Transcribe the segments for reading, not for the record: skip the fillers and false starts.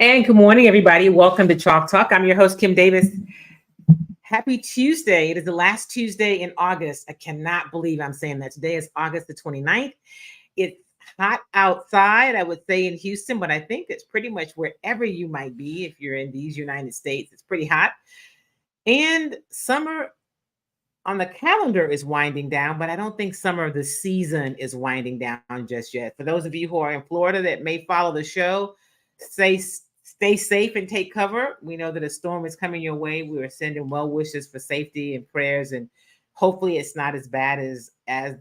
And good morning, everybody. Welcome to Chalk Talk. I'm your host, Kim Davis. Happy Tuesday. It is the last Tuesday in August. I cannot believe I'm saying that. Today is August the 29th. It's hot outside, I would say, in Houston, but I think it's pretty much wherever you might be. If you're in these United States, it's pretty hot. And summer on the calendar is winding down, but I don't think summer of the season is winding down just yet. For those of you who are in Florida that may follow the show, stay safe and take cover. We know that a storm is coming your way. We are sending well wishes for safety and prayers, and hopefully it's not as bad as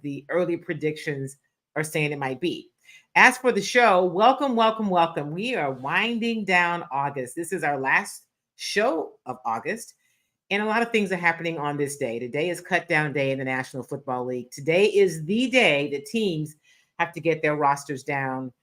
the early predictions are saying it might be. As for the show, welcome. We are winding down August. This is our last show of August. And a lot of things are happening on this day. Today is cut down day in the National Football League. Today is the day that teams have to get their rosters down.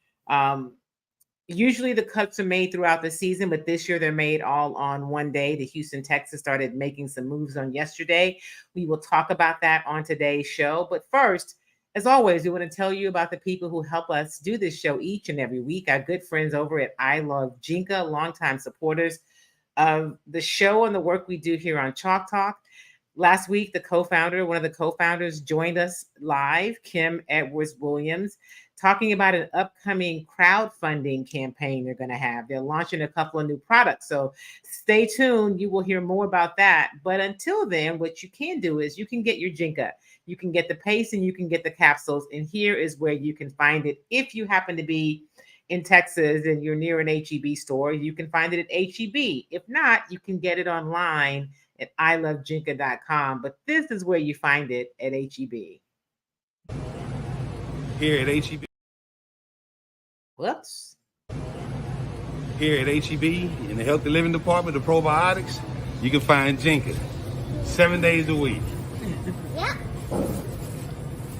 Usually the cuts are made throughout the season, but this year they're made all on one day. The Houston Texans started making some moves on yesterday. We will talk about that on today's show. But first, as always, we want to tell you about the people who help us do this show each and every week. Our good friends over at I Love Jinka, longtime supporters of the show and the work we do here on Chalk Talk. Last week, one of the co-founders joined us live, Kim Edwards-Williams, talking about an upcoming crowdfunding campaign they're going to have. They're launching a couple of new products. So stay tuned. You will hear more about that. But until then, what you can do is you can get your Jinka. You can get the paste and you can get the capsules. And here is where you can find it. If you happen to be in Texas and you're near an HEB store, you can find it at HEB. If not, you can get it online at ilovejinka.com. But this is where you find it at HEB. Here at HEB. Whoops. Here at HEB in the Healthy Living Department of Probiotics, you can find Jinka 7 days a week. Yeah.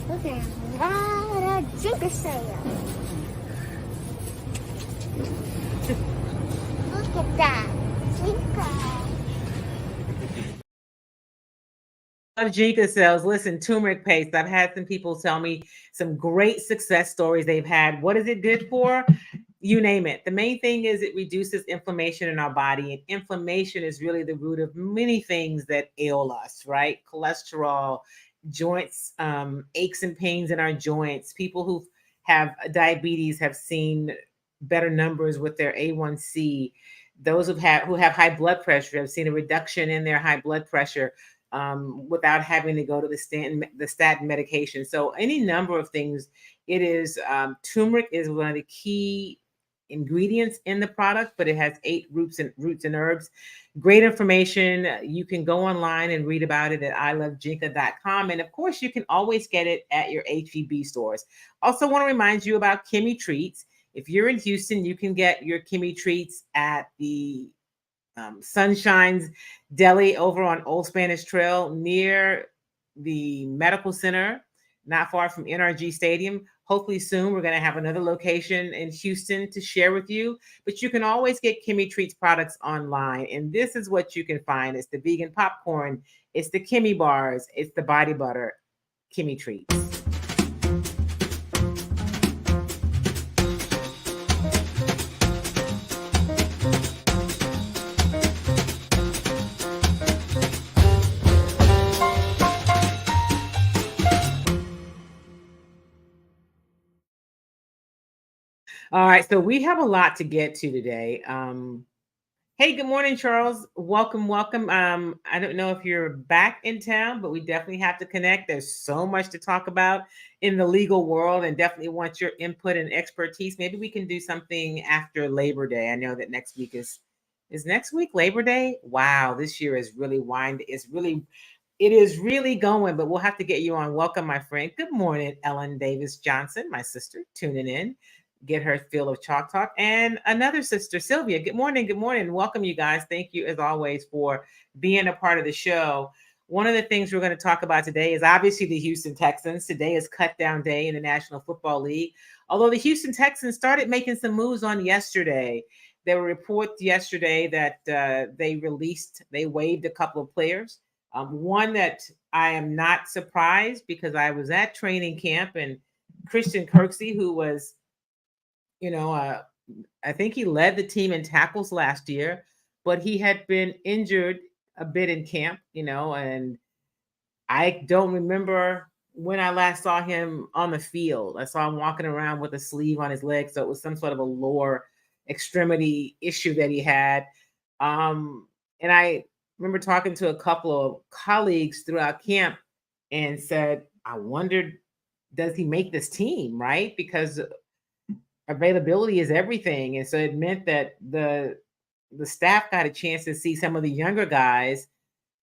Look at that Jinka sale. Look at that Jinka. Of Jinka cells. Listen, turmeric paste. I've had some people tell me some great success stories they've had. What is it good for? You name it. The main thing is it reduces inflammation in our body, and inflammation is really the root of many things that ail us, right? Cholesterol, joints, aches and pains in our joints. People who have diabetes have seen better numbers with their A1C. Those who have high blood pressure have seen a reduction in their high blood pressure without having to go to the statin medication. So any number of things. It is turmeric is one of the key ingredients in the product, but it has 8 roots and herbs. Great information. You can go online and read about it at ilovejinka.com. And of course, you can always get it at your HEB stores. Also want to remind you about Kimmy Treats. If you're in Houston, you can get your Kimmy Treats at the Sunshine's Deli over on Old Spanish Trail near the medical center, not far from NRG Stadium. Hopefully soon we're going to have another location in Houston to share with you, but you can always get Kimmy Treats products online. And this is what you can find. It's the vegan popcorn. It's the Kimmy bars. It's the body butter. Kimmy Treats. All right, so we have a lot to get to today. Hey, good morning, Charles. Welcome. I don't know if you're back in town, but we definitely have to connect. There's so much to talk about in the legal world, and definitely want your input and expertise. Maybe we can do something after Labor Day. I know that next week is next week Labor Day. Wow, this year is really it is really going, but we'll have to get you on. Welcome, my friend. Good morning, Ellen Davis Johnson, my sister, tuning in. Get her feel of Chalk Talk. And another sister, Sylvia. Good morning. Welcome, you guys. Thank you, as always, for being a part of the show. One of the things we're going to talk about today is obviously the Houston Texans. Today is cut down day in the National Football League. Although the Houston Texans started making some moves on yesterday. There were reports yesterday that they waived a couple of players. One that I am not surprised, because I was at training camp, and Christian Kirksey, who was I think he led the team in tackles last year, but he had been injured a bit in camp, and I don't remember when I last saw him on the field. I saw him walking around with a sleeve on his leg, so it was some sort of a lower extremity issue that he had. And I remember talking to a couple of colleagues throughout camp and said, I wondered, does he make this team, right? Because availability is everything. And so it meant that the staff got a chance to see some of the younger guys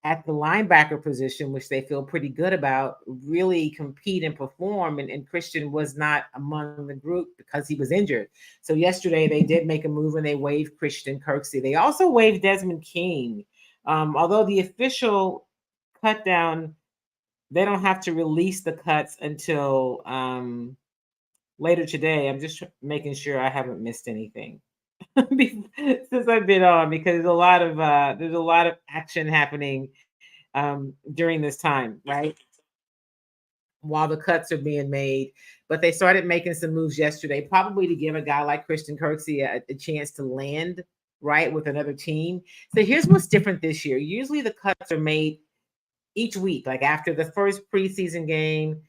at the linebacker position, which they feel pretty good about, really compete and perform. And Christian was not among the group because he was injured. So yesterday they did make a move and they waived Christian Kirksey. They also waived Desmond King. Although the official cut down, they don't have to release the cuts until later today. I'm just making sure I haven't missed anything since I've been on, because there's a lot of action happening during this time, right? While the cuts are being made. But they started making some moves yesterday, probably to give a guy like Christian Kirksey a chance to land right with another team. So here's what's different this year. Usually the cuts are made each week, like after the first preseason game,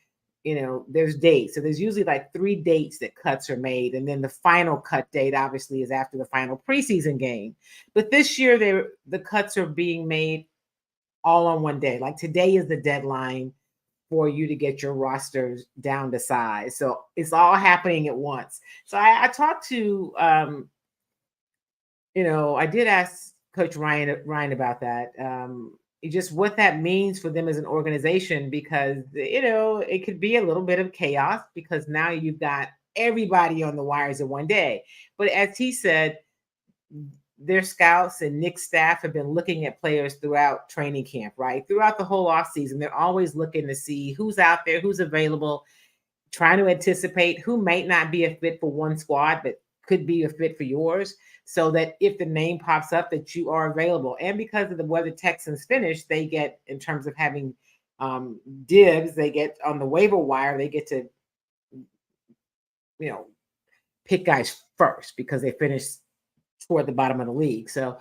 there's dates. So there's usually like 3 dates that cuts are made. And then the final cut date, obviously, is after the final preseason game. But this year, the cuts are being made all on one day. Like today is the deadline for you to get your rosters down to size. So it's all happening at once. So I talked to, I did ask Coach Ryan about that. Just what that means for them as an organization, because it could be a little bit of chaos because now you've got everybody on the wires in one day. But as he said, their scouts and Nick's staff have been looking at players throughout training camp, right? Throughout the whole offseason, they're always looking to see who's out there, who's available, trying to anticipate who might not be a fit for one squad, but could be a fit for yours, so that if the name pops up that you are available. And because of where the Texans finish, they get, in terms of having dibs, they get on the waiver wire, they get to, pick guys first because they finish toward the bottom of the league. So,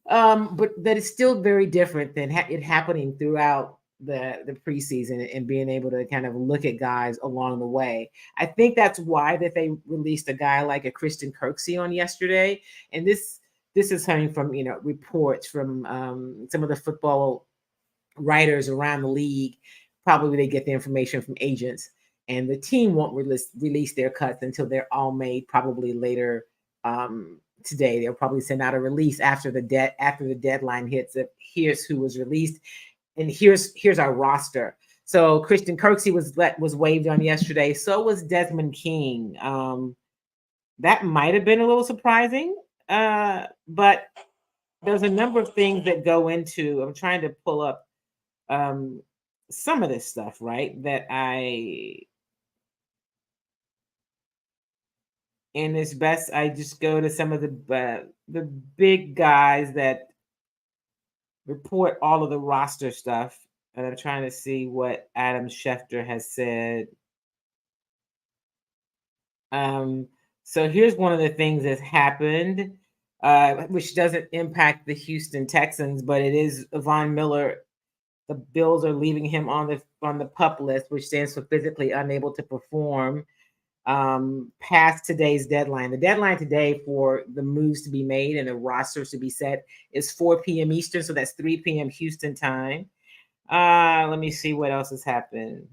but that is still very different than it happening throughout the preseason and being able to kind of look at guys along the way. I think that's why that they released a guy like a Christian Kirksey on yesterday. And this is coming from, reports from some of the football writers around the league. Probably they get the information from agents, and the team won't release their cuts until they're all made, probably later today. They'll probably send out a release after the deadline hits of here's who was released and here's our roster. So Christian Kirksey was waived on yesterday. So was Desmond King. That might have been a little surprising, but there's a number of things that go into. I'm trying to pull up some of this stuff, right? And it's best I just go to some of the big guys that report all of the roster stuff. And I'm trying to see what Adam Schefter has said. So here's one of the things that's happened, which doesn't impact the Houston Texans, but it is Von Miller. The Bills are leaving him on the PUP list, which stands for physically unable to perform, past today's deadline. The deadline today for the moves to be made and the rosters to be set is 4 p.m. Eastern, so that's 3 p.m. Houston time. Let me see what else has happened.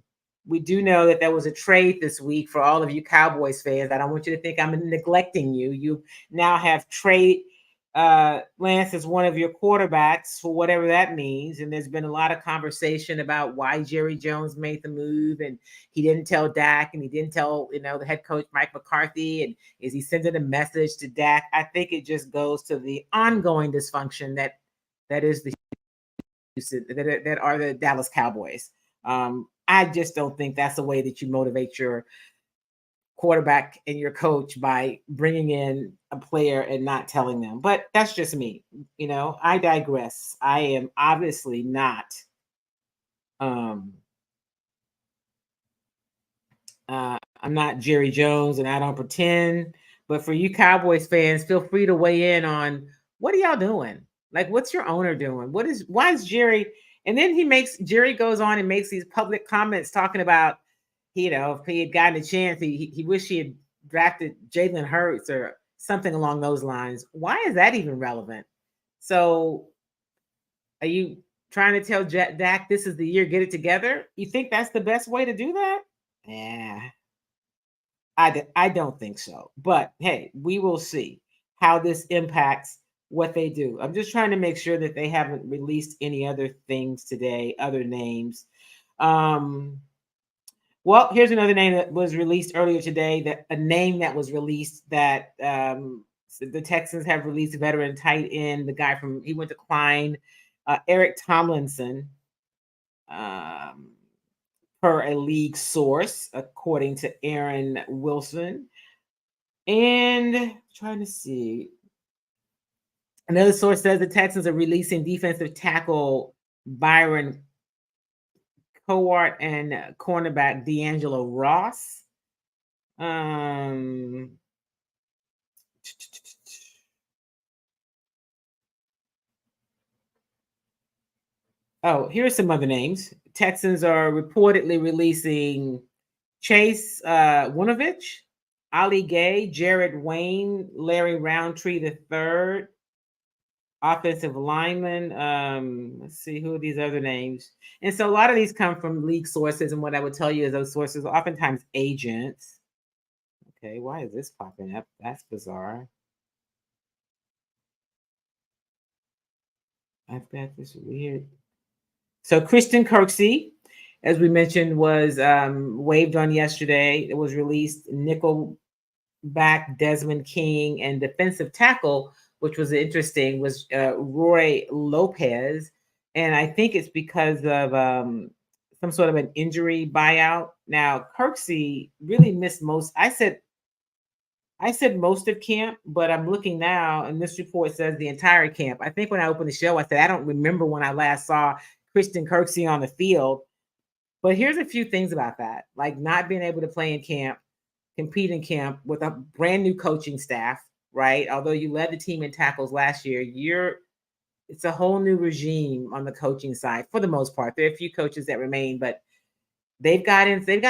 We do know that there was a trade this week for all of you Cowboys fans. I don't want you to think I'm neglecting you. You now have trade Lance as one of your quarterbacks, for whatever that means. And there's been a lot of conversation about why Jerry Jones made the move, and he didn't tell Dak, and he didn't tell, the head coach Mike McCarthy, and is he sending a message to Dak? I think it just goes to the ongoing dysfunction that is the that are the Dallas Cowboys. I just don't think that's the way that you motivate your quarterback and your coach, by bringing in a player and not telling them. But that's just me. I digress. I am obviously not I'm not Jerry Jones, and I don't pretend, But for you Cowboys fans, feel free to weigh in on what are y'all doing? Like, what's your owner doing? Why is Jerry? And then Jerry goes on and makes these public comments talking about, if he had gotten a chance, he wished he had drafted Jalen Hurts or something along those lines. Why is that even relevant? So are you trying to tell Dak this is the year, get it together? You think that's the best way to do that? Yeah. I don't think so. But hey, we will see how this impacts what they do. I'm just trying to make sure that they haven't released any other things today, other names. Well, here's another name that was released earlier today, a name that was released that the Texans have released, veteran tight end, the guy he went to Klein, Eric Tomlinson. Per a league source, according to Aaron Wilson. And trying to see. Another source says the Texans are releasing defensive tackle Byron Cowart and cornerback D'Angelo Ross. Here's some other names. Texans are reportedly releasing Chase Winovich, Ali Gay, Jared Wayne, Larry Roundtree III, offensive lineman. Let's see, who are these other names? And so a lot of these come from league sources, and what I would tell you is those sources are oftentimes agents. Okay, why is this popping up? That's bizarre. I've got this weird. So Christian Kirksey, as we mentioned, was waived on yesterday. It was released. Nickel back Desmond King, and defensive tackle, which was interesting, was Roy Lopez. And I think it's because of some sort of an injury buyout. Now, Kirksey really missed most. I said most of camp, but I'm looking now, and this report says the entire camp. I think when I opened the show, I said I don't remember when I last saw Christian Kirksey on the field. But here's a few things about that, like not being able to play in camp, compete in camp with a brand new coaching staff, right? Although you led the team in tackles last year, it's a whole new regime on the coaching side for the most part. There are a few coaches that remain, but they've got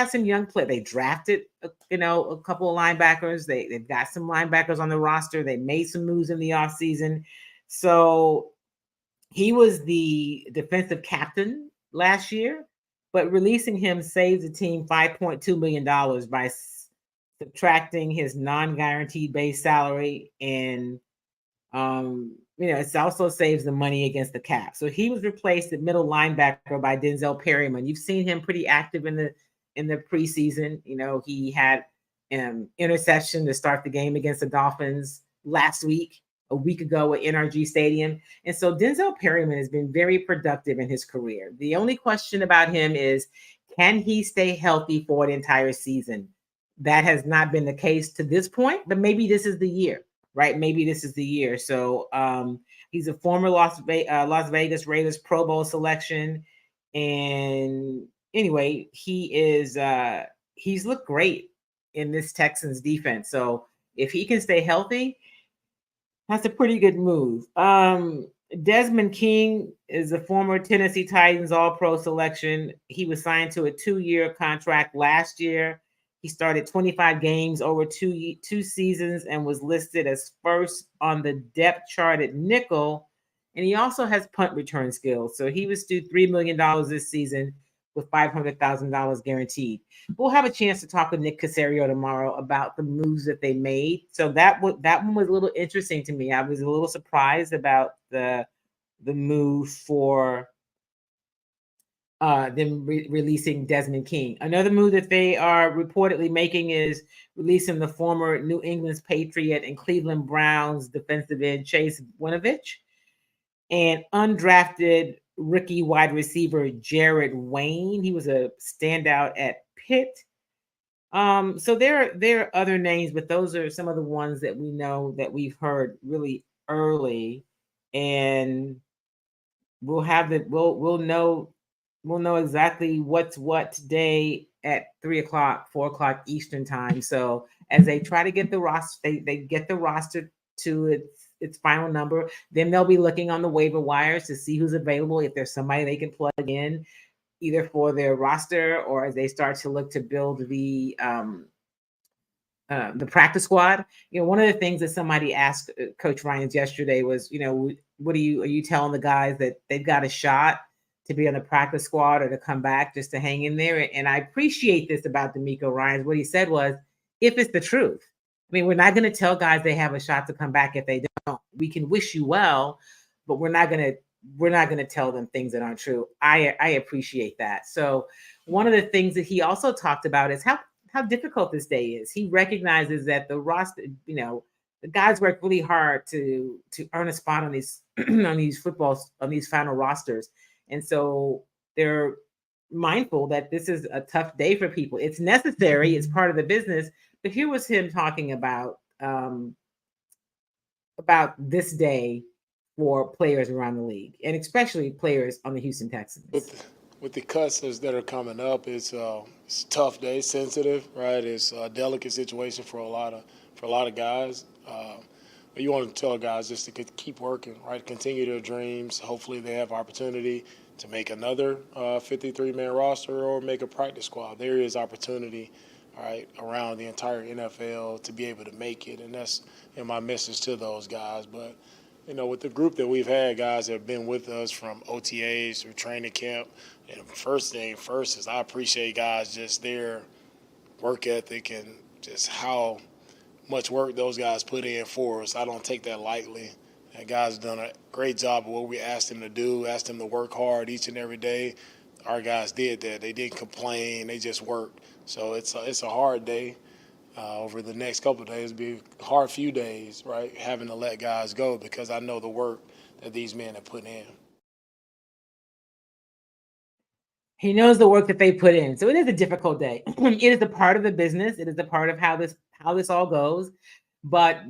some young players. They drafted, a couple of linebackers. They've got some linebackers on the roster. They made some moves in the offseason. So he was the defensive captain last year, but releasing him saves the team $5.2 million by subtracting his non-guaranteed base salary, and it also saves the money against the cap. So he was replaced at middle linebacker by Denzel Perryman. You've seen him pretty active in the preseason. He had interception to start the game against the Dolphins a week ago at NRG Stadium. And so Denzel Perryman has been very productive in his career. The only question about him is, can he stay healthy for an entire season? That has not been the case to this point, but maybe this is the year, right? Maybe this is the year. So he's a former Las Vegas Raiders Pro Bowl selection. And anyway, he's looked great in this Texans defense. So if he can stay healthy, that's a pretty good move. Desmond King is a former Tennessee Titans All-Pro selection. He was signed to a 2-year contract last year. He started 25 games over two seasons and was listed as first on the depth chart at nickel. And he also has punt return skills. So he was due $3 million this season with $500,000 guaranteed. We'll have a chance to talk with Nick Caserio tomorrow about the moves that they made. So that one was a little interesting to me. I was a little surprised about the move for them releasing Desmond King. Another move that they are reportedly making is releasing the former New England's Patriot and Cleveland Browns defensive end Chase Winovich, and undrafted rookie wide receiver Jared Wayne. He was a standout at Pitt. So there are other names, but those are some of the ones that we know that we've heard really early, and we'll know exactly what's what today at 3:00, 4:00 Eastern time. So as they try to get the roster, they get the roster to its final number. Then they'll be looking on the waiver wires to see who's available. If there's somebody they can plug in, either for their roster or as they start to look to build the practice squad. One of the things that somebody asked Coach Ryans yesterday was, are you telling the guys that they've got a shot to be on the practice squad or to come back just to hang in there? And I appreciate this about DeMeco Ryans. What he said was, if it's the truth. I mean, we're not going to tell guys they have a shot to come back if they don't. We can wish you well, but we're not going to tell them things that aren't true. I appreciate that. So one of the things that he also talked about is how difficult this day is. He recognizes that the roster, the guys work really hard to earn a spot on these on these final rosters. And so they're mindful that this is a tough day for people. It's necessary, it's part of the business. But here was him talking about this day for players around the league, and especially players on the Houston Texans. With the cuts that are coming up, it's a tough day, sensitive, right? It's a delicate situation for a lot of guys. But you want to tell guys just to keep working, right? Continue their dreams. Hopefully they have opportunity to make another 53-man roster or make a practice squad. There is opportunity, all right, around the entire NFL to be able to make it, and that's my message to those guys. But with the group that we've had, guys that have been with us from OTAs through training camp, and first is I appreciate guys just their work ethic and just how much work those guys put in for us. I don't take that lightly. And guys have done a great job of what we asked them to do, asked them to work hard each and every day. Our guys did that. They didn't complain. They just worked. So it's a hard day. Over the next couple of days, it'll be a hard few days, right, having to let guys go because I know the work that these men have put in. He knows the work that they put in. So it is a difficult day. It is a part of the business. It is a part of how this all goes. But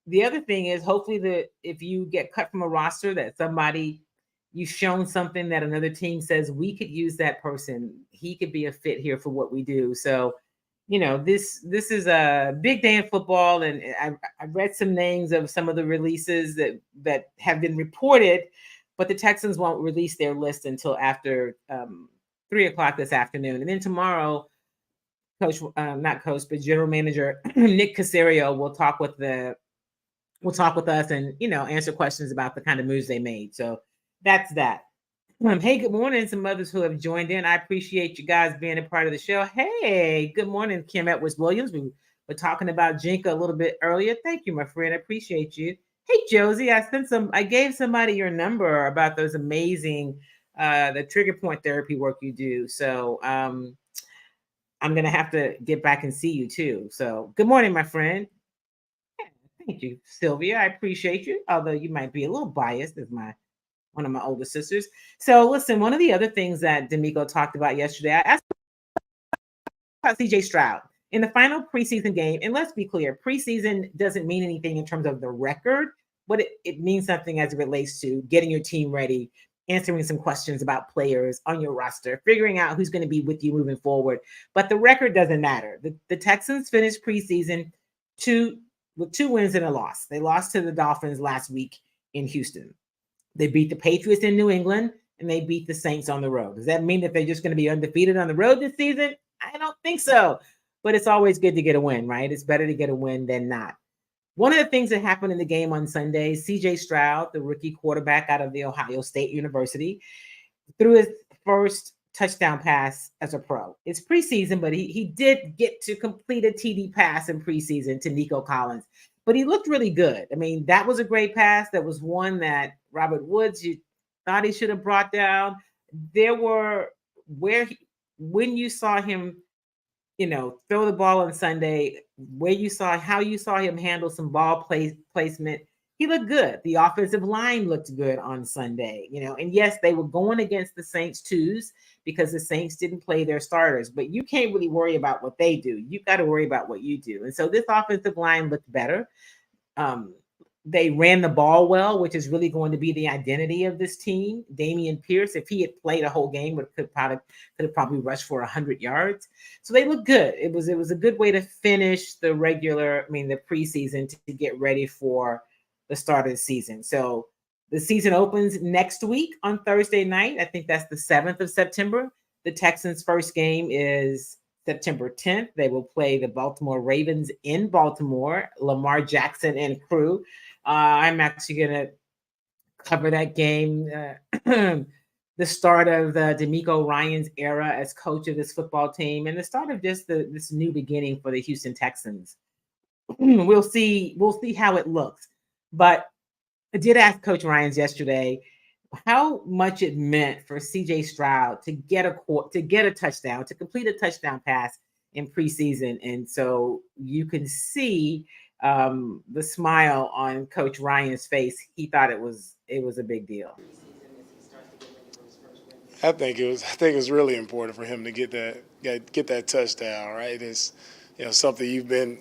the other thing is, hopefully, if you get cut from a roster, that you've shown something that another team says, we could use that person. He could be a fit here for what we do. So, this is a big day in football, and I read some names of some of the releases that have been reported, but the Texans won't release their list until after 3:00 this afternoon. And then tomorrow, General Manager Nick Caserio will talk with us and answer questions about the kind of moves they made. So that's that. Hey, good morning, some others who have joined in. I appreciate you guys being a part of the show. Hey, good morning, Kim Edwards-Williams. We were talking about Jinka a little bit earlier. Thank you, my friend. I appreciate you. Hey, Josie, I gave somebody your number about those amazing the trigger point therapy work you do. So I'm going to have to get back and see you too. So good morning, my friend. Thank you, Sylvia. I appreciate you, although you might be a little biased as one of my older sisters. So listen, one of the other things that DeMeco talked about yesterday, I asked about CJ Stroud in the final preseason game. And let's be clear, preseason doesn't mean anything in terms of the record, but it means something as it relates to getting your team ready, answering some questions about players on your roster, figuring out who's going to be with you moving forward. But the record doesn't matter. The Texans finished preseason with 2 wins and a loss. They lost to the Dolphins last week in Houston. They beat the Patriots in New England, and they beat the Saints on the road. Does that mean that they're just going to be undefeated on the road this season? I don't think so. But it's always good to get a win, right? It's better to get a win than not. One of the things that happened in the game on Sunday, CJ Stroud, the rookie quarterback out of the Ohio State University, threw his first touchdown pass as a pro. It's preseason, but he did get to complete a TD pass in preseason to Nico Collins. But he looked really good. I mean, that was a great pass. That was one that Robert Woods, you thought he should have brought down. There were when you saw him, throw the ball on Sunday, how you saw him handle some ball placement, he looked good. The offensive line looked good on Sunday, and yes, they were going against the Saints twos because the Saints didn't play their starters, but you can't really worry about what they do. You've got to worry about what you do. And so this offensive line looked better. They ran the ball well, which is really going to be the identity of this team. Damian Pierce, if he had played a whole game, could have probably rushed for 100 yards. So they look good. It was a good way to finish the preseason to get ready for the start of the season. So the season opens next week on Thursday night. I think that's the 7th of September. The Texans' first game is September 10th. They will play the Baltimore Ravens in Baltimore, Lamar Jackson and crew. I'm actually going to cover that game, the start of the DeMeco Ryans era as coach of this football team, and the start of just this new beginning for the Houston Texans. We'll see how it looks. But I did ask Coach Ryans yesterday how much it meant for CJ Stroud to get a touchdown, to complete a touchdown pass in preseason. And so you can see the smile on Coach Ryan's face. He thought it was a big deal. I think it was really important for him to get that touchdown, right? It's something you've been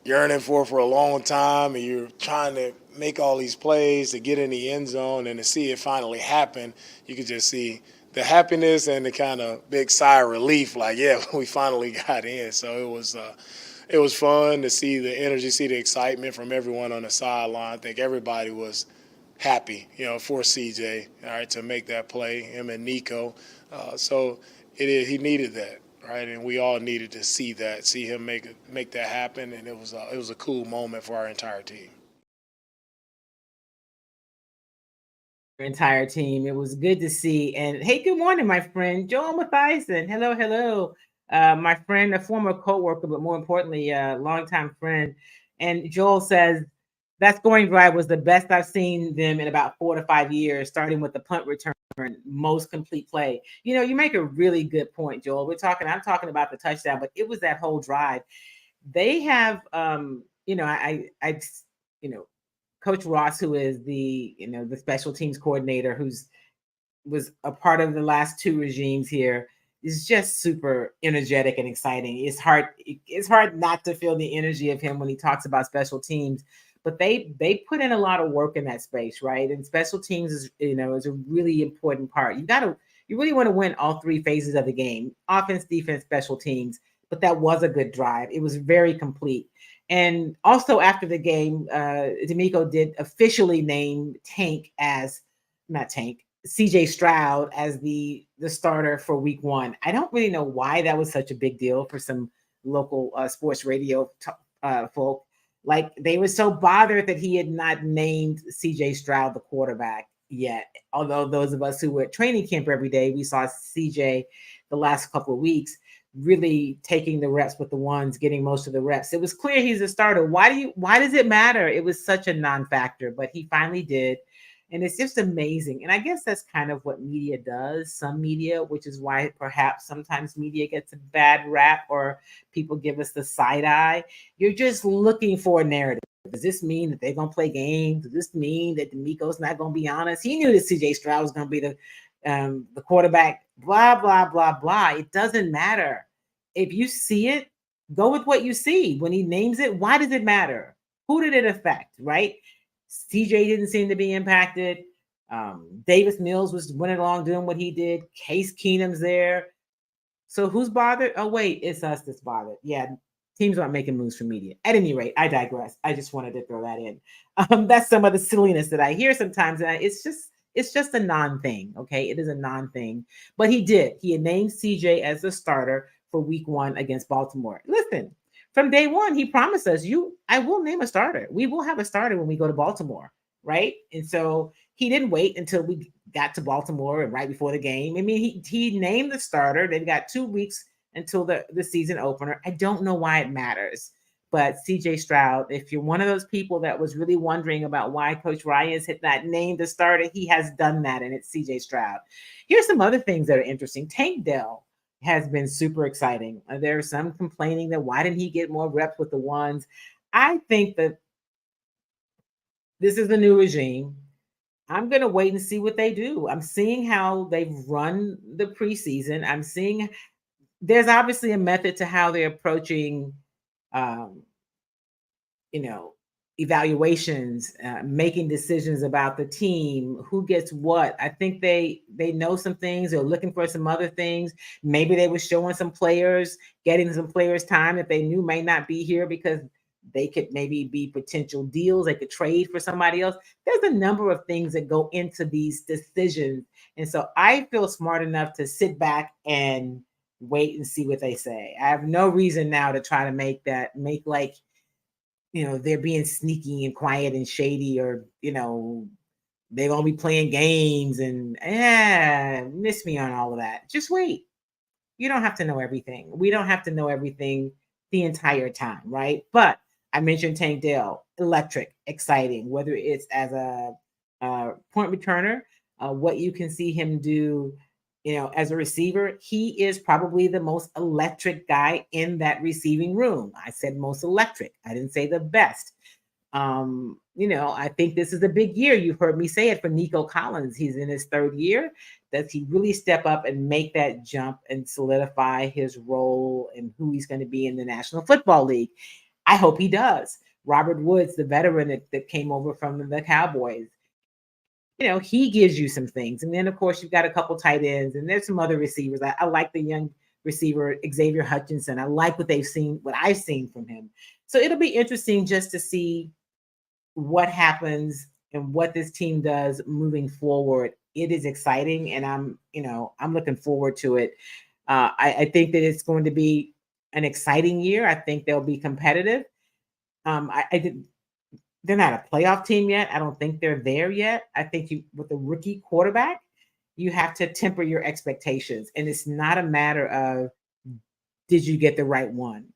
yearning for a long time, and you're trying to make all these plays to get in the end zone, and to see it finally happen, you could just see the happiness and the kind of big sigh of relief, like, yeah, we finally got in. So it was fun to see the energy, see the excitement from everyone on the sideline. I think everybody was happy, for CJ, all right, to make that play, him and Nico. So he needed that, right? And we all needed to see him make that happen, and it was a cool moment for our entire team. Entire team. It was good to see. And hey, good morning, my friend Joel Matthieson. Hello. My friend, a former co-worker, but more importantly, a longtime friend. And Joel says that scoring drive was the best I've seen them in about 4 to 5 years, starting with the punt return, most complete play. You make a really good point, Joel. I'm talking about the touchdown, but it was that whole drive. They have, Coach Ross, who is the special teams coordinator, was a part of the last 2 regimes here, is just super energetic and exciting. It's hard not to feel the energy of him when he talks about special teams. But they put in a lot of work in that space, right? And special teams is a really important part. You really want to win all 3 phases of the game: offense, defense, special teams. But that was a good drive. It was very complete. And also after the game, DeMeco did officially name CJ Stroud as the starter for week 1. I don't really know why that was such a big deal for some local sports radio folk. Like, they were so bothered that he had not named CJ Stroud the quarterback yet. Although those of us who were at training camp every day, we saw CJ the last couple of weeks really taking the reps with the ones, getting most of the reps. It was clear he's a starter. Why does it matter? It was such a non-factor, but he finally did. And it's just amazing. And I guess that's kind of what media does, some media, which is why perhaps sometimes media gets a bad rap or people give us the side eye. You're just looking for a narrative. Does this mean that they're going to play games? Does this mean that DeMeco's not going to be honest? He knew that CJ Stroud was going to be the quarterback, blah, blah, blah, blah. It doesn't matter. If you see it, go with what you see. When he names it, why does it matter? Who did it affect, right? CJ didn't seem to be impacted. Davis Mills was went along doing what he did. Case Keenum's there. So who's bothered? Oh, wait, it's us that's bothered. Yeah, teams aren't making moves for media. At any rate, I digress. I just wanted to throw that in. That's some of the silliness that I hear sometimes. And it's just a non-thing, okay? It is a non-thing. But he did. He had named CJ as the starter for week 1 against Baltimore. Listen, from day 1, he promised us, I will name a starter. We will have a starter when we go to Baltimore, right? And so he didn't wait until we got to Baltimore and right before the game. I mean, he named the starter. They've got 2 weeks until the season opener. I don't know why it matters. But CJ Stroud, if you're one of those people that was really wondering about why Coach Ryans had not named the starter, he has done that, and it's CJ Stroud. Here's some other things that are interesting. Tank Dell has been super exciting. There's some complaining that why didn't he get more reps with the ones? I think that this is the new regime. I'm going to wait and see what they do. I'm seeing how they've run the preseason. I'm seeing there's obviously a method to how they're approaching, evaluations, making decisions about the team, who gets what. I think they know some things. They're looking for some other things. Maybe they were showing some players, getting some players time that they knew may not be here because they could maybe be potential deals. They could trade for somebody else. There's a number of things that go into these decisions. And so I feel smart enough to sit back and wait and see what they say. I have no reason now to try to make like, they're being sneaky and quiet and shady, or, they're going to be playing games and miss me on all of that. Just wait. You don't have to know everything. We don't have to know everything the entire time, right? But I mentioned Tank Dell, electric, exciting, whether it's as a point returner, what you can see him do, as a receiver. He is probably the most electric guy in that receiving room. I said most electric. I didn't say the best. I think this is a big year. You've heard me say it for Nico Collins. He's in his third year. Does he really step up and make that jump and solidify his role and who he's going to be in the National Football League? I hope he does. Robert Woods, the veteran that came over from the Cowboys, he gives you some things. And then, of course, you've got a couple tight ends, and there's some other receivers. I like the young receiver, Xavier Hutchinson. I like what I've seen from him. So it'll be interesting just to see what happens and what this team does moving forward. It is exciting, and I'm looking forward to it. I think that it's going to be an exciting year. I think they'll be competitive. They're not a playoff team yet. I don't think they're there yet. I think with a rookie quarterback, you have to temper your expectations. And it's not a matter of, did you get the right one?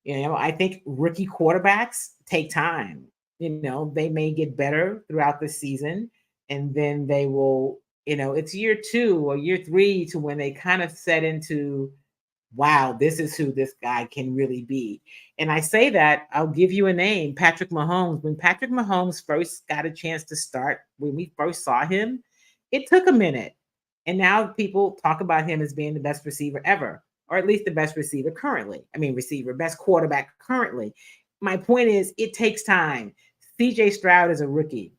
I think rookie quarterbacks take time. They may get better throughout the season, and then they will, it's year 2 or year 3 to when they kind of set into, wow, this is who this guy can really be. And I say that, I'll give you a name, Patrick Mahomes. When Patrick Mahomes first got a chance to start, when we first saw him, it took a minute. And now people talk about him as being the best receiver ever, or at least the best receiver currently. Best quarterback currently. My point is, it takes time. CJ Stroud is a rookie.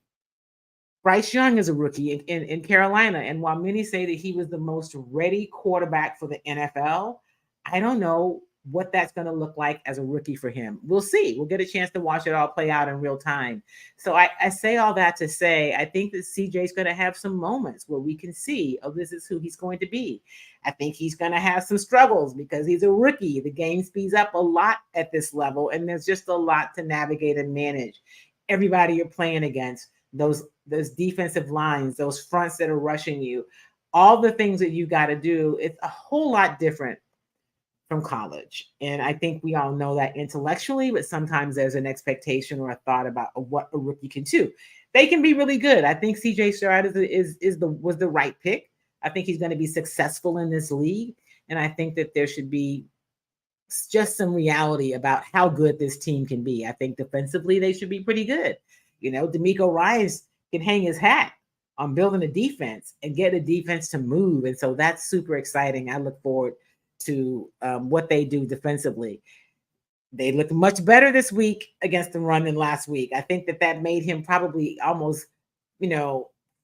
Bryce Young is a rookie in Carolina. And while many say that he was the most ready quarterback for the NFL, I don't know what that's going to look like as a rookie for him. We'll see. We'll get a chance to watch it all play out in real time. So I say all that to say, I think that CJ is going to have some moments where we can see, this is who he's going to be. I think he's going to have some struggles because he's a rookie. The game speeds up a lot at this level, and there's just a lot to navigate and manage. Everybody you're playing against, those defensive lines, those fronts that are rushing you, all the things that you got to do, it's a whole lot different from college. And I think we all know that intellectually, but sometimes there's an expectation or a thought about what a rookie can do. They can be really good. I think CJ Stroud was the right pick. I think he's going to be successful in this league. And I think that there should be just some reality about how good this team can be. I think defensively, they should be pretty good. DeMeco Ryans can hang his hat on building a defense and get a defense to move. And so that's super exciting. I look forward to what they do defensively. They look much better this week against the run than last week. I think that made him probably almost,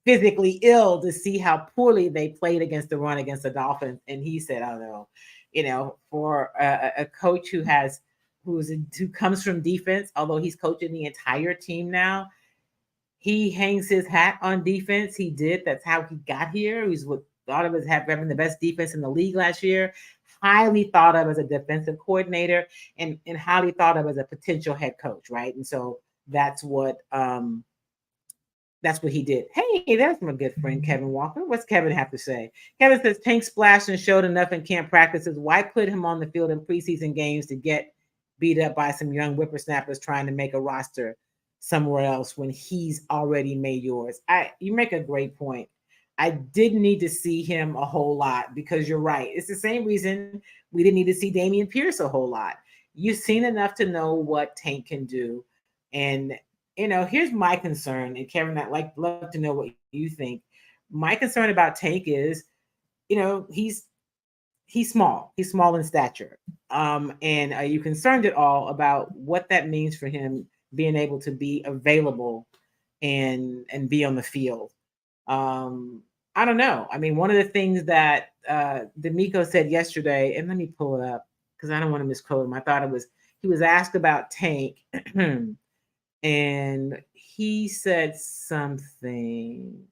physically ill to see how poorly they played against the run against the Dolphins. And he said, I don't know, for a coach who comes from defense, although he's coaching the entire team now, he hangs his hat on defense. He did. That's how he got here. He's thought of as having the best defense in the league last year, highly thought of as a defensive coordinator, and highly thought of as a potential head coach, right? And so that's what he did. Hey, that's my good friend Kevin Walker. What's Kevin have to say? Kevin says Tank splashed and showed enough in camp practices. Why put him on the field in preseason games to get beat up by some young whippersnappers trying to make a roster somewhere else when he's already made yours? You make a great point. I didn't need to see him a whole lot because you're right. It's the same reason we didn't need to see Dameon Pierce a whole lot. You've seen enough to know what Tank can do. And, here's my concern. And Kevin, I'd love to know what you think. My concern about Tank is, he's small. He's small in stature. And are you concerned at all about what that means for him being able to be available and be on the field. I don't know. I mean, one of the things that DeMeco said yesterday, and let me pull it up because I don't want to misquote him. I thought it was he was asked about Tank, and he said something.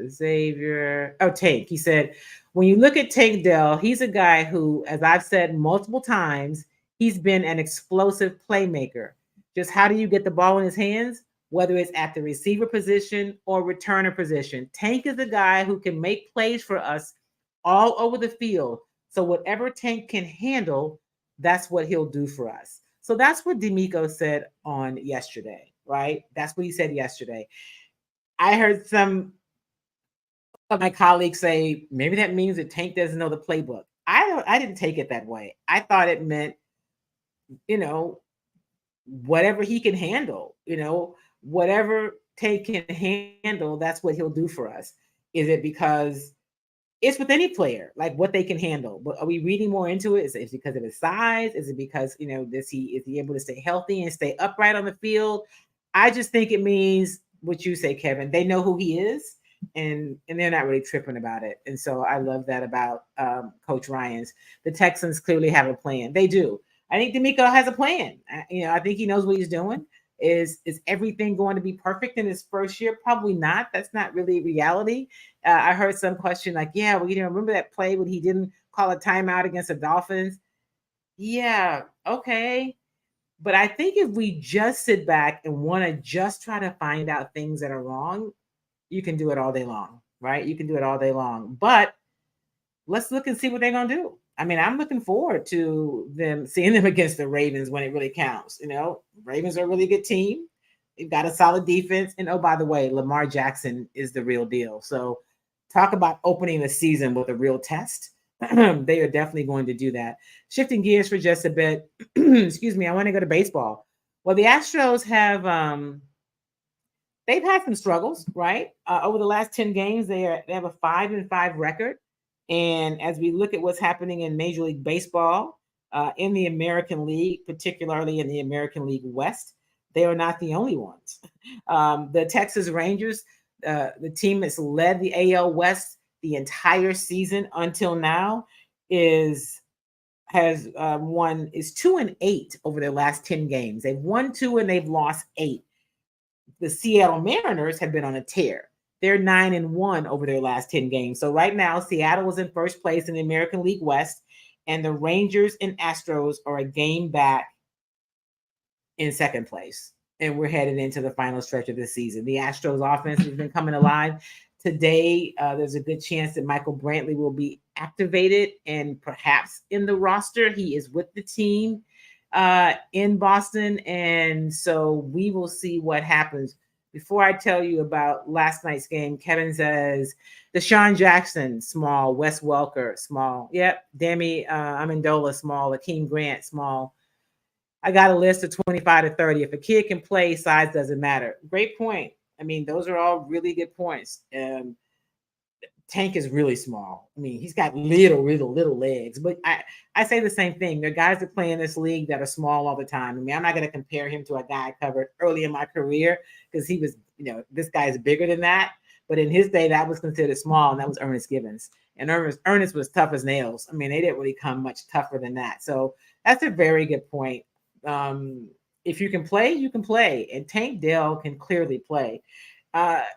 Xavier, Tank. He said, when you look at Tank Dell, he's a guy who, as I've said multiple times, he's been an explosive playmaker. Just how do you get the ball in his hands? Whether it's at the receiver position or returner position. Tank is a guy who can make plays for us all over the field. So whatever Tank can handle, that's what he'll do for us. So that's what DeMeco said on yesterday, right? That's what he said yesterday. I heard some of my colleagues say maybe that means that Tank doesn't know the playbook. I didn't take it that way. I thought it meant, whatever he can handle, whatever Tank can handle, that's what he'll do for us. Is it because it's with any player, like what they can handle? But are we reading more into it? Is it because of his size? Is it because, is he able to stay healthy and stay upright on the field? I just think it means what you say, Kevin. They know who he is, and they're not really tripping about it. And so I love that about Coach Ryans. The Texans clearly have a plan. They do. I think DeMeco has a plan. I think he knows what he's doing. Is everything going to be perfect in his first year? Probably not. That's not really reality. I heard some question like, yeah, well, remember that play when he didn't call a timeout against the Dolphins? Yeah, okay. But I think if we just sit back and want to just try to find out things that are wrong, you can do it all day long, right? You can do it all day long. But let's look and see what they're going to do. I mean, I'm looking forward to seeing them against the Ravens when it really counts. Ravens are a really good team. They've got a solid defense. And, oh, by the way, Lamar Jackson is the real deal. So talk about opening the season with a real test. They are definitely going to do that. Shifting gears for just a bit. Excuse me. I want to go to baseball. Well, the Astros have they've had some struggles, right? Over the last 10 games, they have a 5-5 record. And as we look at what's happening in Major League Baseball, in the American League, particularly in the American League West, they are not the only ones. The Texas Rangers, the team that's led the AL West the entire season until now, is 2-8 over their last 10 games. They've won 2 and they've lost 8. The Seattle Mariners have been on a tear. They're 9-1 over their last 10 games. So right now, Seattle is in first place in the American League West, and the Rangers and Astros are a game back in second place. And we're headed into the final stretch of the season. The Astros offense has been coming alive. Today, there's a good chance that Michael Brantley will be activated and perhaps in the roster. He is with the team in Boston. And so we will see what happens. Before I tell you about last night's game, Kevin says, Deshaun Jackson, small. Wes Welker, small. Yep. Demi Amendola, small. Akeem Grant, small. I got a list of 25 to 30. If a kid can play, size doesn't matter. Great point. I mean, those are all really good points. Tank is really small. I mean, he's got little legs. But I say the same thing. There are guys that play in this league that are small all the time. I mean, I'm not going to compare him to a guy I covered early in my career because he was, this guy is bigger than that. But in his day, that was considered small, and that was Ernest Gibbons. And Ernest was tough as nails. I mean, they didn't really come much tougher than that. So that's a very good point. If you can play, you can play. And Tank Dell can clearly play.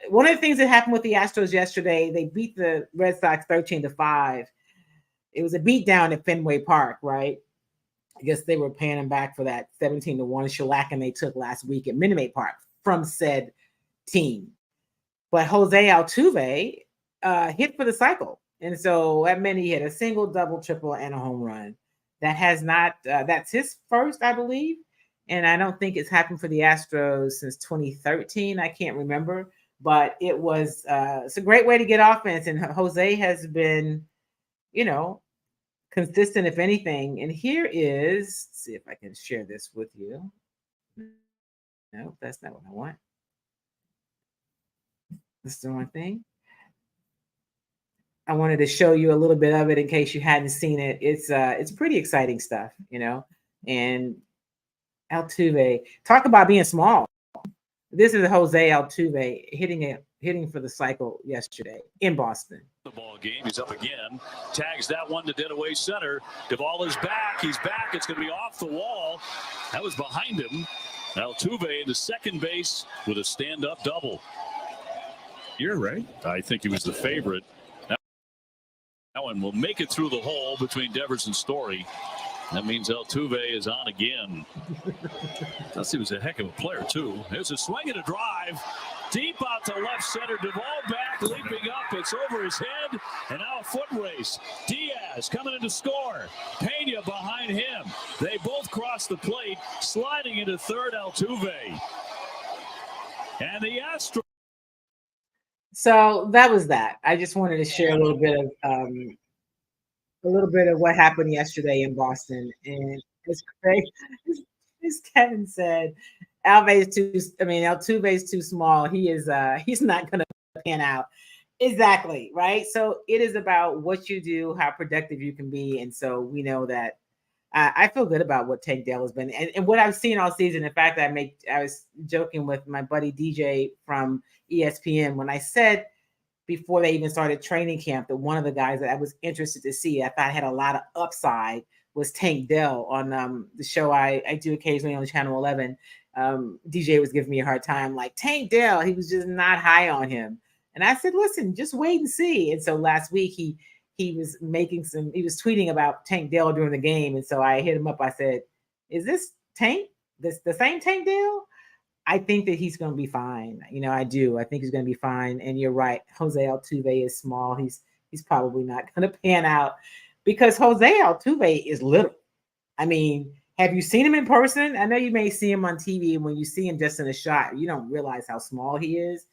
One of the things that happened with the Astros yesterday, they beat the Red Sox 13-5. It was a beatdown at Fenway Park, right? I guess they were paying them back for that 17-1 shellacking they took last week at Minute Maid Park from said team. But Jose Altuve hit for the cycle. And so that meant he hit a single, double, triple, and a home run. That has not, that's his first, I believe. And I don't think it's happened for the Astros since 2013. I can't remember, but it's a great way to get offense. And Jose has been, consistent, if anything. And here is, let's see if I can share this with you. No, that's not what I want. That's the wrong thing. I wanted to show you a little bit of it in case you hadn't seen it. It's pretty exciting stuff, and Altuve. Talk about being small. This is Jose Altuve hitting for the cycle yesterday in Boston. The ball game. He's up again. Tags that one to dead away center. Duvall is back. He's back. It's going to be off the wall. That was behind him. Altuve into second base with a stand-up double. You're right. I think he was the favorite. That one will make it through the hole between Devers and Story. That means Altuve is on again. Plus, he was a heck of a player, too. There's a swing and a drive. Deep out to left center. Duvall back, leaping up. It's over his head. And now a foot race. Diaz coming in to score. Pena behind him. They both cross the plate. Sliding into third, Altuve. And the Astros. So that was that. I just wanted to share a little bit of what happened yesterday in Boston. And it's crazy. As Kevin said, Altuve is too small. He's not going to pan out. Exactly, right? So it is about what you do, how productive you can be. And so we know that I feel good about what Tank Dell has been. And what I've seen all season, in fact, I was joking with my buddy DJ from ESPN when I said before they even started training camp that one of the guys that I was interested to see, I thought had a lot of upside, was Tank Dell on the show I do occasionally on Channel 11. DJ was giving me a hard time, like, Tank Dell, he was just not high on him. And I said, listen, just wait and see. And so last week he was tweeting about Tank Dell during the game. And so I hit him up. I said, is this Tank? The same Tank Dell? I think that he's going to be fine. I do. I think he's going to be fine. And you're right. Jose Altuve is small. He's probably not going to pan out because Jose Altuve is little. I mean, have you seen him in person? I know you may see him on TV. When you see him just in a shot, you don't realize how small he is.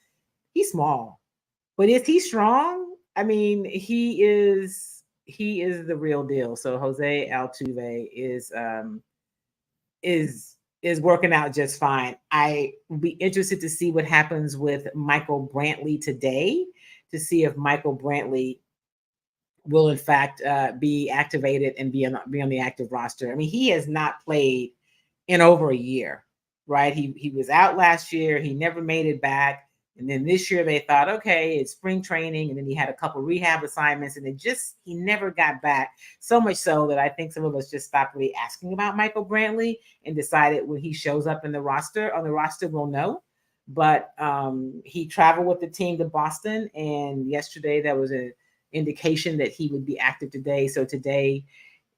He's small. But is he strong? I mean, he is the real deal. So Jose Altuve is working out just fine. I will be interested to see what happens with Michael Brantley today, to see if Michael Brantley will in fact be activated and be on the active roster. I mean, he has not played in over a year, right? He was out last year. He never made it back. And then this year they thought, okay, it's spring training. And then he had a couple rehab assignments and he never got back. So much so that I think some of us just stopped really asking about Michael Brantley and decided when he shows up on the roster, we'll know. But he traveled with the team to Boston. And yesterday there was an indication that he would be active today. So today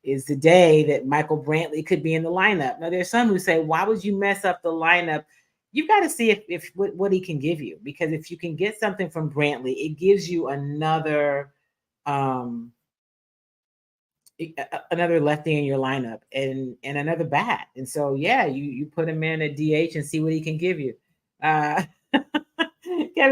is the day that Michael Brantley could be in the lineup. Now there's some who say, why would you mess up the lineup? You've got to see if what he can give you, because if you can get something from Brantley, it gives you another lefty in your lineup and another bat. And so, yeah, you put him in at DH and see what he can give you. Kevin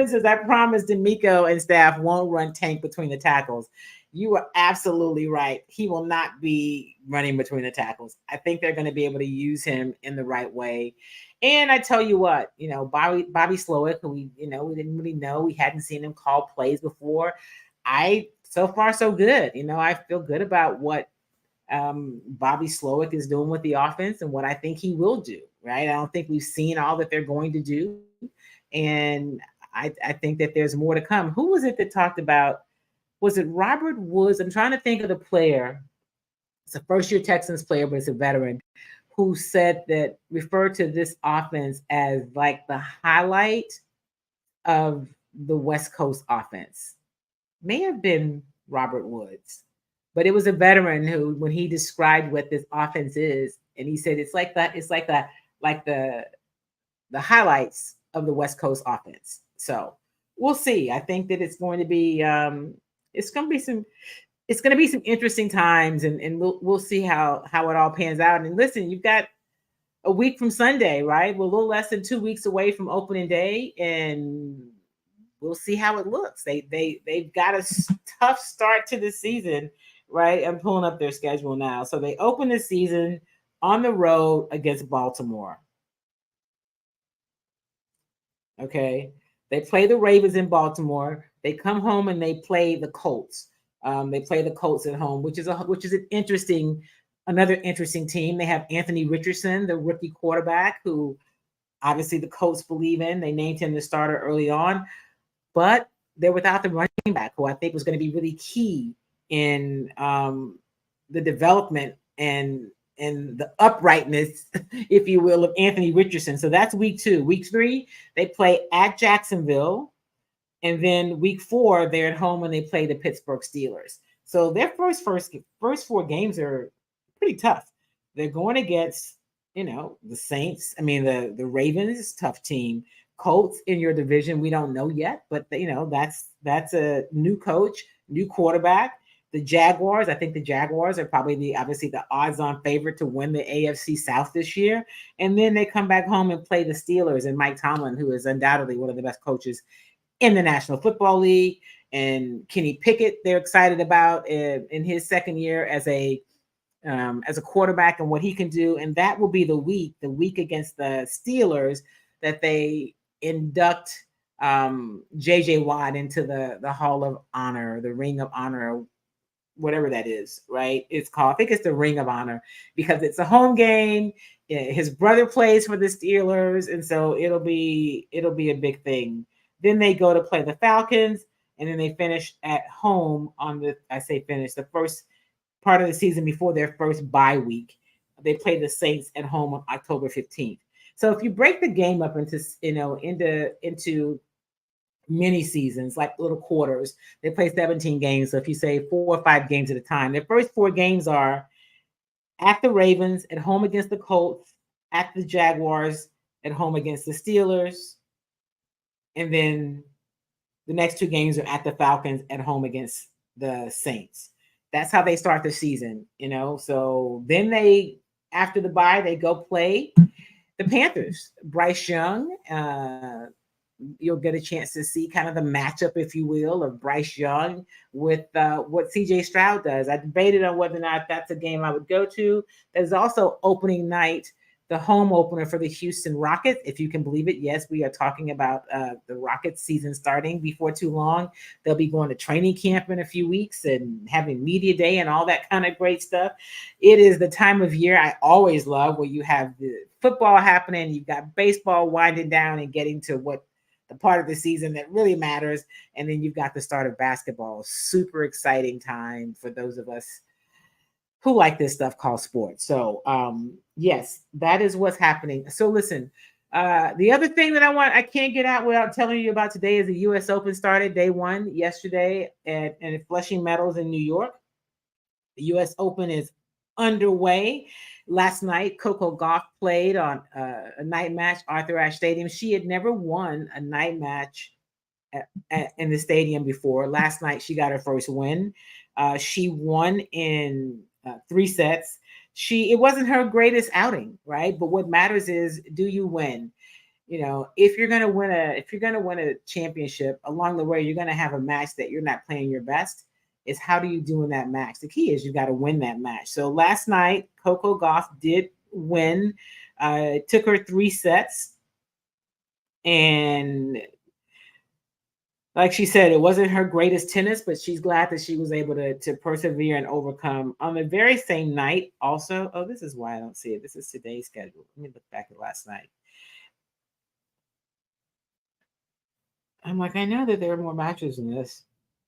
says, I promise DeMeco and staff won't run Tank between the tackles. You are absolutely right. He will not be running between the tackles. I think they're going to be able to use him in the right way. And I tell you what, Bobby Slowick, who we didn't really know, we hadn't seen him call plays before. So far so good. I feel good about what Bobby Slowick is doing with the offense and what I think he will do. Right? I don't think we've seen all that they're going to do, and I think that there's more to come. Who was it that talked about? Was it Robert Woods? I'm trying to think of the player. It's a first-year Texans player, but it's a veteran, who referred to this offense as like the highlight of the West Coast offense. May have been Robert Woods, but it was a veteran who, when he described what this offense is, and he said it's like the highlights of the West Coast offense. So we'll see. I think that it's going to be some interesting times, and we'll see how it all pans out. And listen, you've got a week from Sunday, right? We're a little less than 2 weeks away from opening day, and we'll see how it looks. They've got a tough start to the season, right? I'm pulling up their schedule now. So they open the season on the road against Baltimore. Okay. They play the Ravens in Baltimore. They come home and they play the Colts. They play the Colts at home, which is an interesting Another interesting team. They have Anthony Richardson, the rookie quarterback, who obviously the Colts believe in. They named him the starter early on, but they're without the running back, who I think was going to be really key in the development and the uprightness, if you will, of Anthony Richardson. So that's week 2. Week 3, they play at Jacksonville. And then week 4, they're at home when they play the Pittsburgh Steelers. So their first 4 games are pretty tough. They're going against, the Saints. I mean, the Ravens, tough team. Colts in your division, we don't know yet, but that's a new coach, new quarterback. The Jaguars, I think the Jaguars are probably obviously the odds-on favorite to win the AFC South this year. And then they come back home and play the Steelers and Mike Tomlin, who is undoubtedly one of the best coaches in the National Football League. And Kenny Pickett, they're excited about in his second year as a quarterback and what he can do. And that will be the week against the Steelers that they induct JJ Watt into the Hall of Honor, the Ring of Honor, whatever that is, right? It's called, I think it's the Ring of Honor, because it's a home game. His brother plays for the Steelers, and so it'll be a big thing. Then they go to play the Falcons, and then they finish at home the first part of the season before their first bye week. They play the Saints at home on October 15th. So if you break the game up into mini seasons, like little quarters, they play 17 games. So if you say 4 or 5 games at a time, their first 4 games are at the Ravens, at home against the Colts, at the Jaguars, at home against the Steelers. And then the next 2 games are at the Falcons, at home against the Saints. That's how they start the season, So then after the bye, they go play the Panthers. Bryce Young, you'll get a chance to see kind of the matchup, if you will, of Bryce Young with what CJ Stroud does. I debated on whether or not that's a game I would go to. There's also opening night, the home opener for the Houston Rockets. If you can believe it, yes, we are talking about the Rockets season starting before too long. They'll be going to training camp in a few weeks and having media day and all that kind of great stuff. It is the time of year I always love, where you have the football happening, you've got baseball winding down and getting to what the part of the season that really matters. And then you've got the start of basketball. Super exciting time for those of us who like this stuff called sports. So yes, that is what's happening. So listen, the other thing that I can't get out without telling you about today is the U.S. Open started day 1 yesterday at Flushing Meadows in New York. The U.S. Open is underway. Last night, Coco Gauff played on a night match, Arthur Ashe Stadium. She had never won a night match in the stadium before. Last night, she got her first win. She won in 3 sets. It wasn't her greatest outing, right? But what matters is, do you win? If you're going to win a championship, along the way, you're going to have a match that you're not playing your best. Is how do you do in that match? The key is you got to win that match. So last night, Coco Gauff did win. It took her 3 sets. And like she said, it wasn't her greatest tennis, but she's glad that she was able to persevere and overcome. On the very same night also, this is why I don't see it. This is today's schedule. Let me look back at last night. I'm like, I know that there are more matches than this.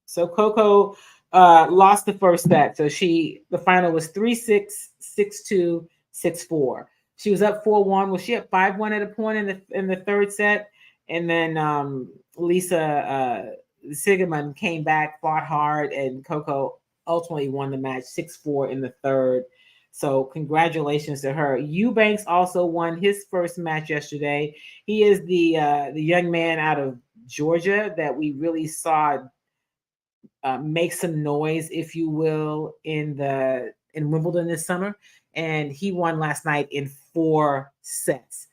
So Coco lost the first set. So the final was 3-6, 6-2, 6-4. She was up 4-1. Was she up 5-1 at a point in the third set? And then Lisa Sigemund came back, fought hard, and Coco ultimately won the match 6-4 in the third. So congratulations to her. Eubanks also won his first match yesterday. He is the young man out of Georgia that we really saw make some noise, if you will, in Wimbledon this summer, and he won last night in 4 sets.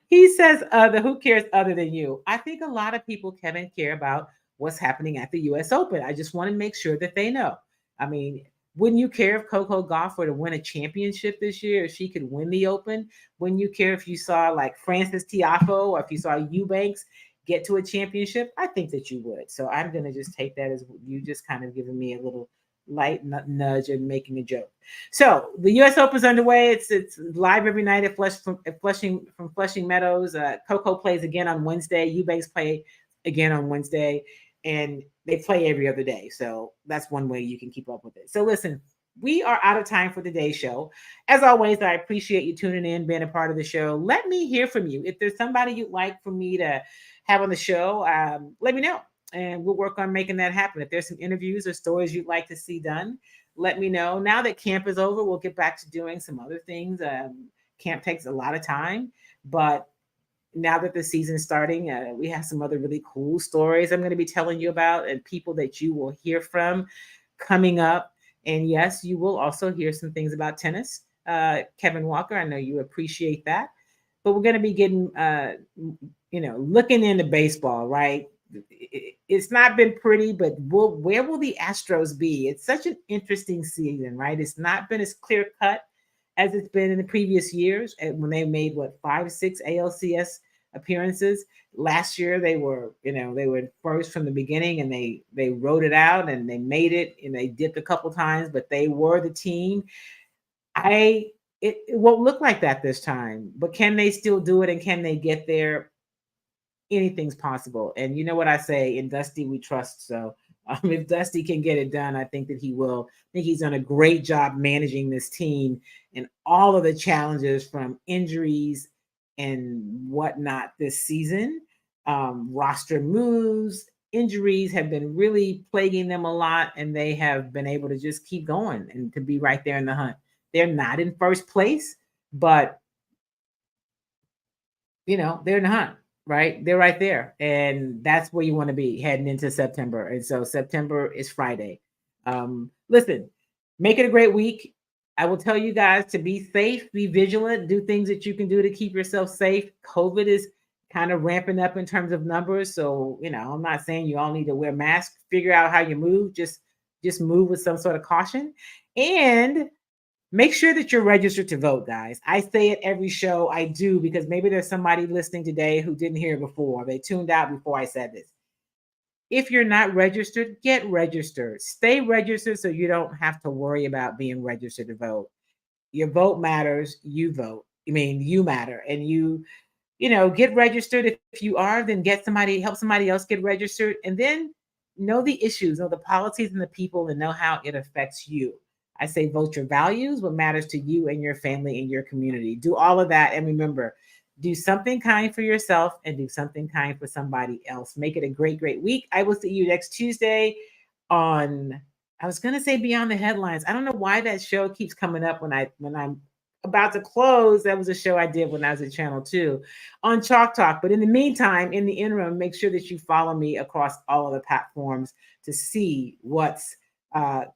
He says, who cares other than you? I think a lot of people, Kevin, care about what's happening at the U.S. Open. I just want to make sure that they know. I mean, wouldn't you care if Coco Gauff were to win a championship this year, if she could win the Open? Wouldn't you care if you saw like Francis Tiafoe, or if you saw Eubanks get to a championship? I think that you would. So I'm going to just take that as you just kind of giving me a little light nudge and making a joke. So the U.S. Open is underway. It's live every night at Flushing Meadows. Coco plays again on Wednesday. Eubanks play again on Wednesday, and they play every other day. So that's one way you can keep up with it. So listen, we are out of time for today's show. As always, I appreciate you tuning in, being a part of the show. Let me hear from you. If there's somebody you'd like for me to have on the show, let me know, and we'll work on making that happen. If there's some interviews or stories you'd like to see done, let me know. Now that camp is over, we'll get back to doing some other things. Camp takes a lot of time, but now that the season's starting, we have some other really cool stories I'm going to be telling you about, and people that you will hear from coming up. And yes, you will also hear some things about tennis. Kevin Walker, I know you appreciate that. But we're going to be getting, looking into baseball, right? It's not been pretty, but where will the Astros be? It's such an interesting season, right? It's not been as clear cut as it's been in the previous years, when they made 5-6 ALCS appearances. Last year they were first from the beginning, and they rode it out and they made it, and they dipped a couple times, but they were the team. It won't look like that this time, but can they still do it, and can they get there? Anything's possible. And you know what I say, in Dusty we trust. So if Dusty can get it done, I think that he will. I think he's done a great job managing this team and all of the challenges from injuries and whatnot this season. Roster moves, injuries have been really plaguing them a lot, and they have been able to just keep going and to be right there in the hunt. They're not in first place, but they're in the hunt. Right? They're right there. And that's where you want to be heading into September. And so September is Friday. Listen, make it a great week. I will tell you guys to be safe, be vigilant, do things that you can do to keep yourself safe. COVID is kind of ramping up in terms of numbers. So, I'm not saying you all need to wear masks. Figure out how you move. Just move with some sort of caution. And make sure that you're registered to vote, guys. I say it every show. I do, because maybe there's somebody listening today who didn't hear it before. They tuned out before I said this. If you're not registered, get registered. Stay registered so you don't have to worry about being registered to vote. Your vote matters. You vote. You matter. And you get registered. If you are, then help somebody else get registered. And then know the issues, know the policies and the people, and know how it affects you. I say vote your values, what matters to you and your family and your community. Do all of that. And remember, do something kind for yourself and do something kind for somebody else. Make it a great, great week. I will see you next Tuesday on, I was going to say Beyond the Headlines. I don't know why that show keeps coming up when I'm about to close. That was a show I did when I was at Channel 2 on Chalk Talk. But in the meantime, in the interim, make sure that you follow me across all of the platforms to see what's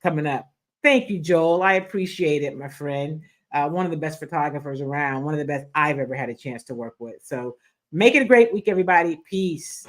coming up. Thank you, Joel. I appreciate it, my friend. One of the best photographers around, one of the best I've ever had a chance to work with. So make it a great week, everybody. Peace.